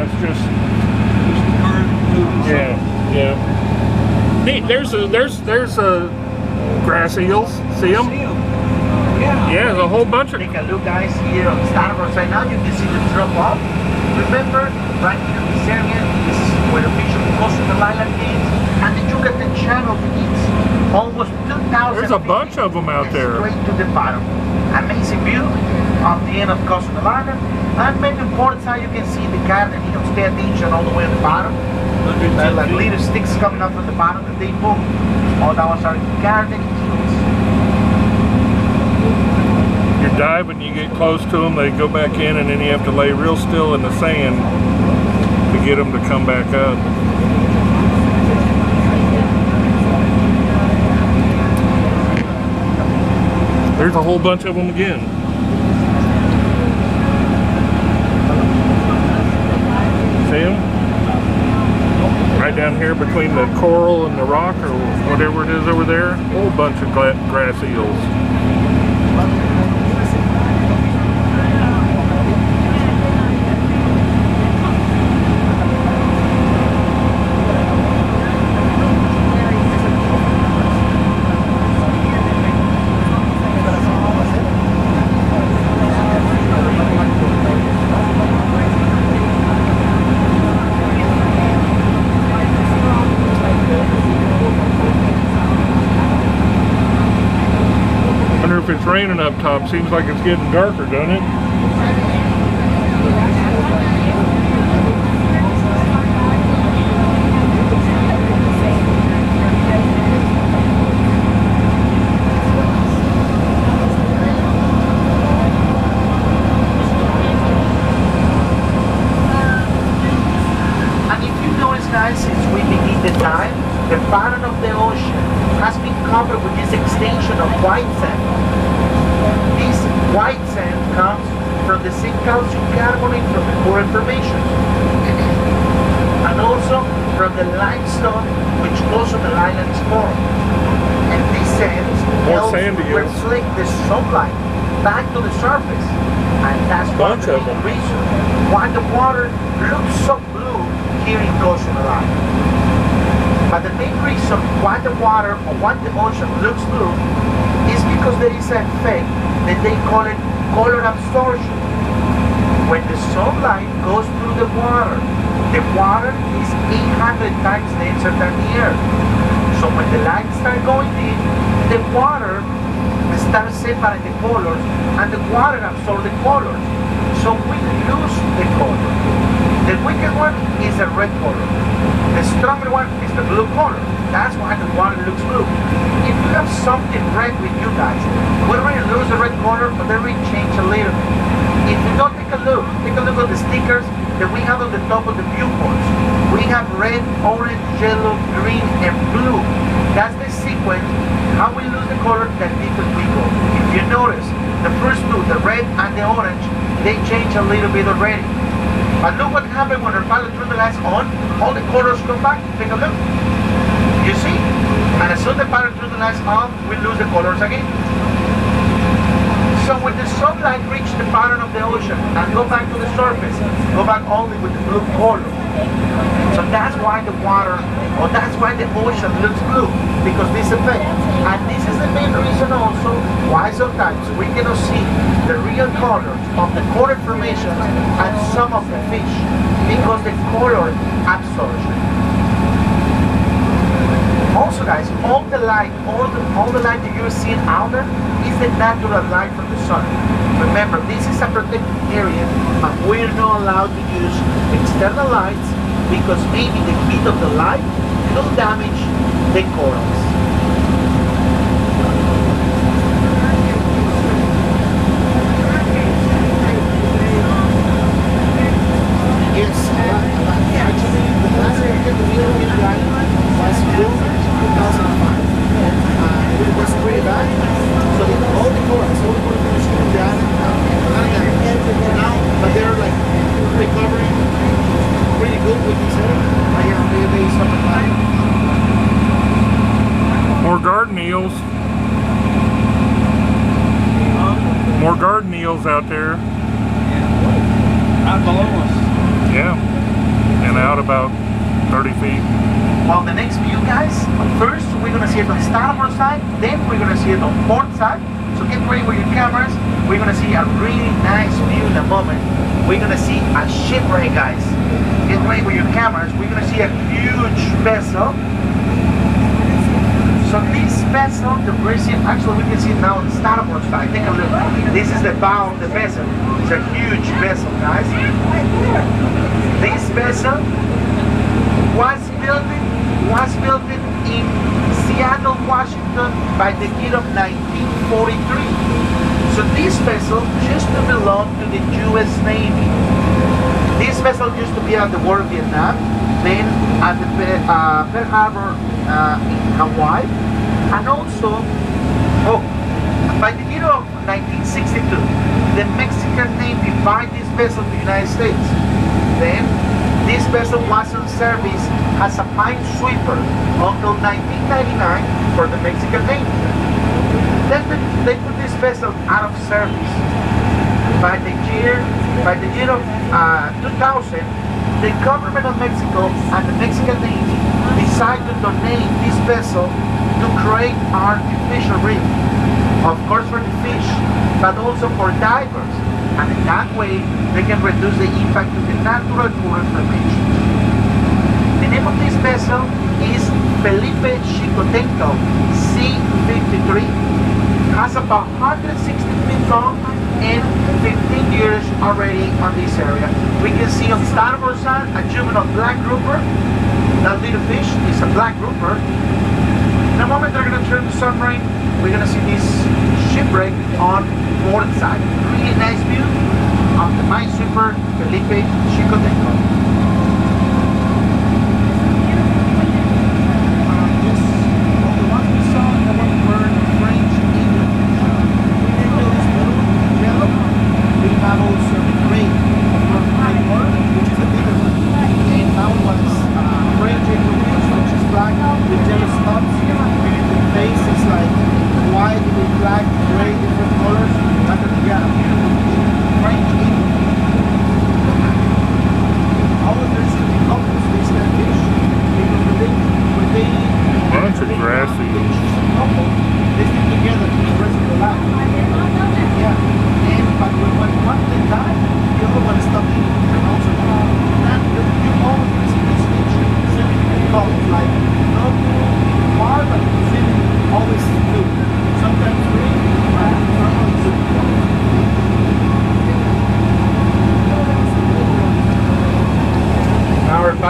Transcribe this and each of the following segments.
it's just current. yeah. Neat. There's a grass eels. See them? Yeah, there's a whole bunch of. Take a look, guys, here on the starboard side. Now you can see the drop off. Remember, right here in this area, this is where the fish of Cozumel Island is, and the Yucatan Channel is. Almost 2,000. There's a bunch of them out there. Straight to the bottom. Amazing view of the end of Cozumel Island. And maybe on port side you can see the garden eels. Pay attention all the way at the bottom. Like little sticks coming up from the bottom of the depot. All those are garden eels. You dive and you get close to them, they go back in, and then you have to lay real still in the sand to get them to come back up. There's a whole bunch of them again. See them? Right down here between the coral and the rock, or whatever it is over there. A whole bunch of grass eels. If it's raining up top, seems like it's getting darker, doesn't it? And if you notice, guys, since we begin the dive, the bottom of the ocean has been covered with this extension of white sand. This white sand comes from the zinc calcium carbonate from the core formation, and also from the limestone which Cozumel Island is formed. And these sands help reflect the sunlight back to the surface, and that's one of the main reasons why the water looks so blue here in Cozumel Island. But the main reason why the water or why the ocean looks blue is because there is an effect that they call it color absorption. When the sunlight goes through the water is 800 times denser than the air. So when the light starts going in, the water starts separating the colors, and the water absorbs the colors. So we lose the color. The weaker one is the red color. The stronger one is the blue color. That's why the water looks blue. If you have something red with you guys, we really lose the red color, but then we change a little bit. If you don't take a look at the stickers that we have on the top of the viewports. We have red, orange, yellow, green, and blue. That's the sequence, how we lose the color that different we go. If you notice, the first two, the red and the orange, they change a little bit already. But look what happened when our pilot threw the lights on, all the colors come back. Take a look. You see? And as soon as the pilot threw the lights on, we lose the colors again. So when the sunlight reaches the bottom of the ocean and go back to the surface, go back only with the blue color. So that's why the water, or that's why the ocean looks blue, because this effect. And this is the main reason also why sometimes we cannot see the real colors of the coral formations and some of the fish, because the color absorption. Also guys, all the light that you're seeing out there is the natural light from the sun. Remember, this is a protected area, and we're not allowed to use external lights because maybe the heat of the light will damage the corals. Yes, actually, the last line was built in 2005. It was pretty bad. So all the corals came down now, but they're like recovering pretty good with this area. More garden eels. More garden eels out there. Right below us. Yeah. feet. On the next view, guys, first we're gonna see it on starboard side, then we're gonna see it on port side. So get ready with your cameras. We're gonna see a really nice view in a moment. We're gonna see a shipwreck, guys. Get ready with your cameras. We're gonna see a huge vessel. So this vessel, the Brazil, actually we can see it now on the starboard side. Take a look. This is the bow of the vessel. It's a huge vessel, guys. This vessel was built in Seattle, Washington by the year of 1943. So this vessel used to belong to the US Navy. This vessel used to be at the War of Vietnam, then at the Pearl Harbor in Hawaii, and also, by the year of 1962, the Mexican Navy bought this vessel to the United States. Then, this vessel was on service as a minesweeper until 1999 for the Mexican Navy. Then they put this vessel out of service. By the year of 2000, the government of Mexico and the Mexican Navy decided to donate this vessel to create artificial reef. Of course for the fish, but also for divers. And in that way, they can reduce the impact to the natural current formation. The name of this vessel is Felipe Chicotenco C-53. Has about 160 feet long and 15 years already on this area. We can see on the starboard side a juvenile black grouper. That little fish is a black grouper. In a moment they're going to turn the submarine. We're going to see this shipwreck on port side. Really nice view of the minesweeper Felipe Chicotenco.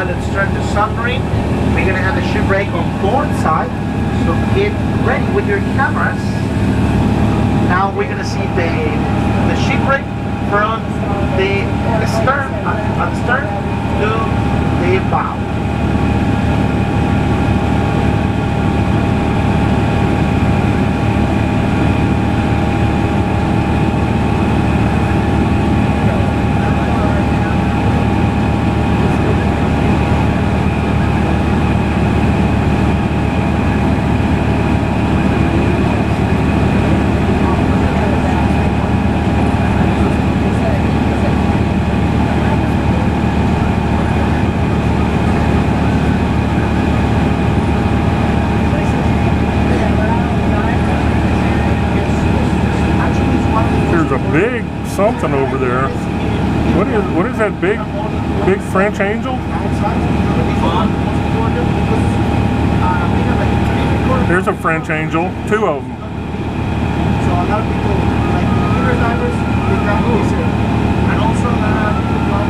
Let's turn the submarine. We're gonna have a shipwreck on port side, so get ready with your cameras. Now we're gonna see the shipwreck from the stern to the bow. Big something over there. What is that big French angel? There's a French angel, two of them. So a lot of people, like computer divers, they grab these here. And also a lot of people come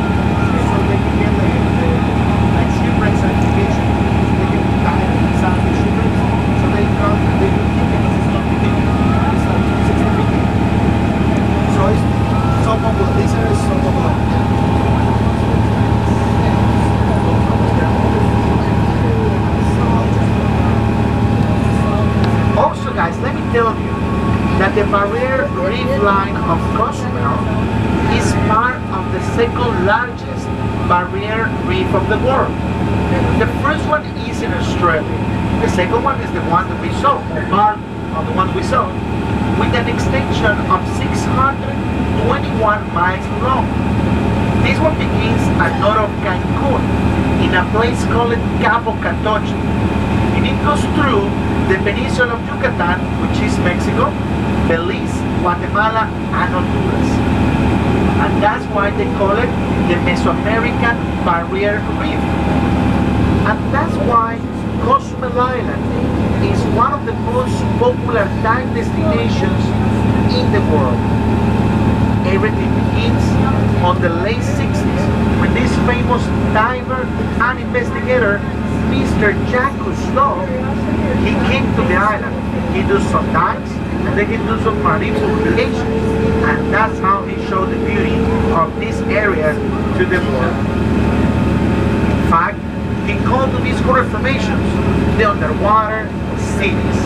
so they can get like shipwreck certification. So they can dive inside the shipwrecks. So they come and they do keep it because it's not big. It's like 60 feet. So it's so popular. This area is so popular. Also guys, let me tell you that the barrier reef line of Cozumel is part of the second largest barrier reef of the world. The first one is in Australia. The second one is the one that we saw, part of the one we saw, with an extension of 621 miles long. This one begins at north of Cancun in in a place called Cabo Catoche. And it goes through the peninsula of Yucatan, which is Mexico, Belize, Guatemala, and Honduras. And that's why they call it the Mesoamerican Barrier Reef. And that's why Cozumel Island is one of the most popular dive destinations in the world. Everything begins on the late 60s when this famous diver and investigator, Mr. Jacques Cousteau, he came to the island. He did some dives and then he did some marine publications, and that's how he showed the beauty of this area to the world. In fact, he called to these coral formations the underwater cities.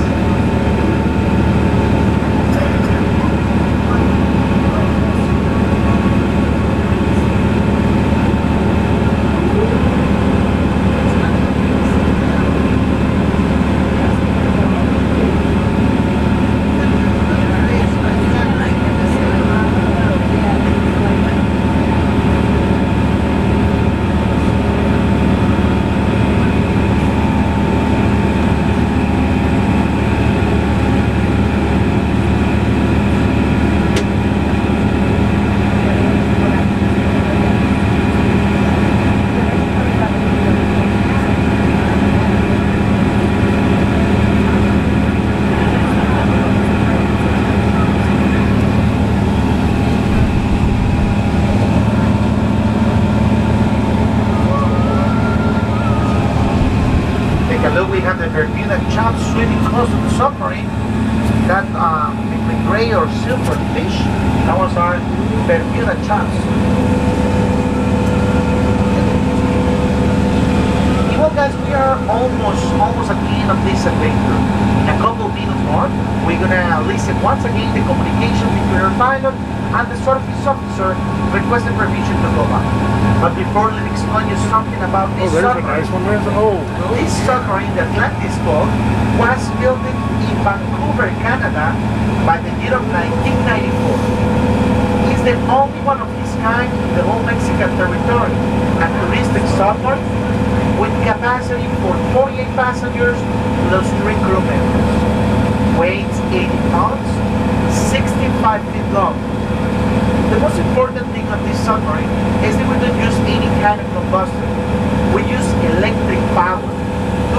We have the Bermuda chop swimming close to the submarine. That between gray or silver fish, that was our Bermuda chops. Well guys, we are almost at the end of this adventure. In a couple of minutes more, we're gonna listen once again the communication between our pilot and the surface officer requesting permission to go back. But before, let me explain you something about this submarine. There's a nice one. This submarine, the Atlantis boat, was built in Vancouver, Canada by the year of 1994. It's the only one of its kind in the whole Mexican territory, a touristic submarine with capacity for 48 passengers plus 3 crew members. Weighs 80 tons, 65 feet long. The most important thing on this submarine is that we don't use any kind of combustion. We use electric power.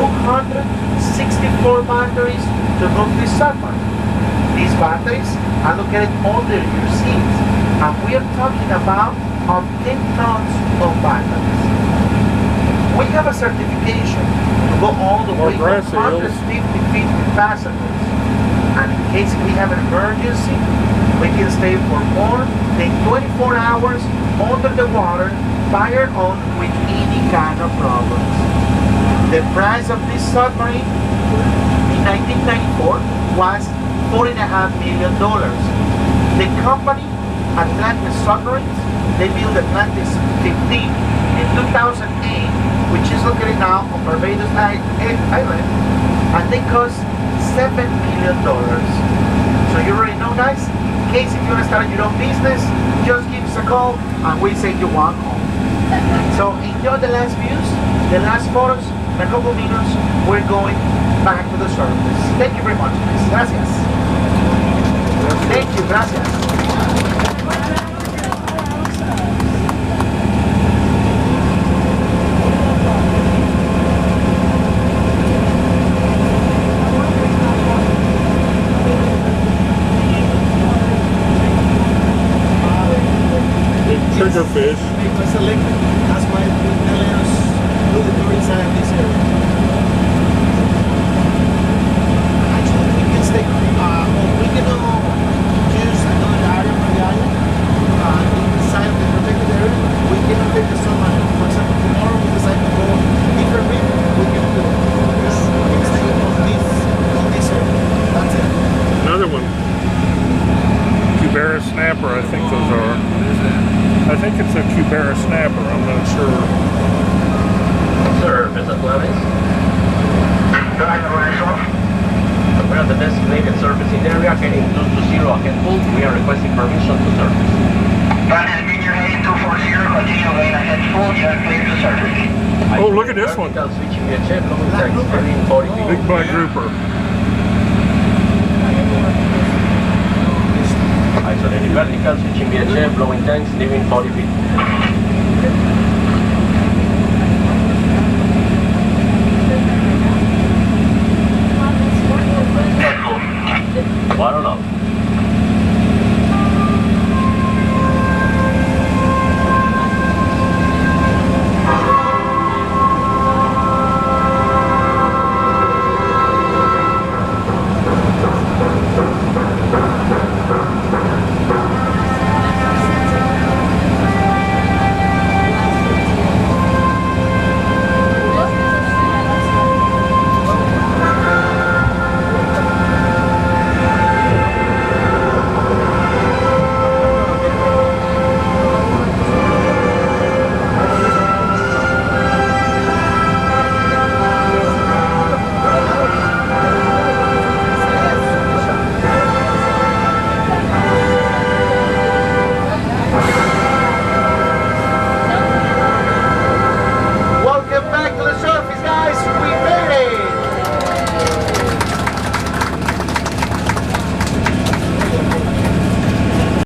264 batteries to move this submarine. These batteries are located under your seats, and we are talking about 10 tons of batteries. We have a certification to go all the way to 150 feet with passengers. And in case we have an emergency, we can stay for more than 24 hours under the water, fired on with any kind of problems. The price of this submarine in 1994 was $4.5 million. The company, Atlantis Submarines, they built Atlantis 15 in 2008, which is located now on Barbados Island, and they cost $7 million. So you already know, guys, in case if you want to start your own business, just give us a call and we'll send you one home. So enjoy the last views, the last photos. In a couple of minutes, we're going back to the surface. Thank you very much, guys. Gracias. Thank you, gracias. Triggerfish. Because electric. That's why they let us do the tour inside this area. Actually, we can stay. We can choose another area for the island. Inside the protected area, we can take the sunlight. For example, tomorrow we decide to go different reef. We can do it. Just we can stay on this area. That's it. Another one. Cubera snapper, I think those are. I think it's a Cubera snapper, I'm not sure. Sir, Miss Atlantis? We're at the designated surfacing area heading 220 Headpool. We are requesting permission to surface. Atlantis, Junior heading 240, continue going ahead full, you are clear to surface. Oh, look at this one. Vertical switching VHF, blowing tanks, leaving 40 feet. Big black grouper. Isolated vertical switching VHF, blowing tanks, leaving 40 feet.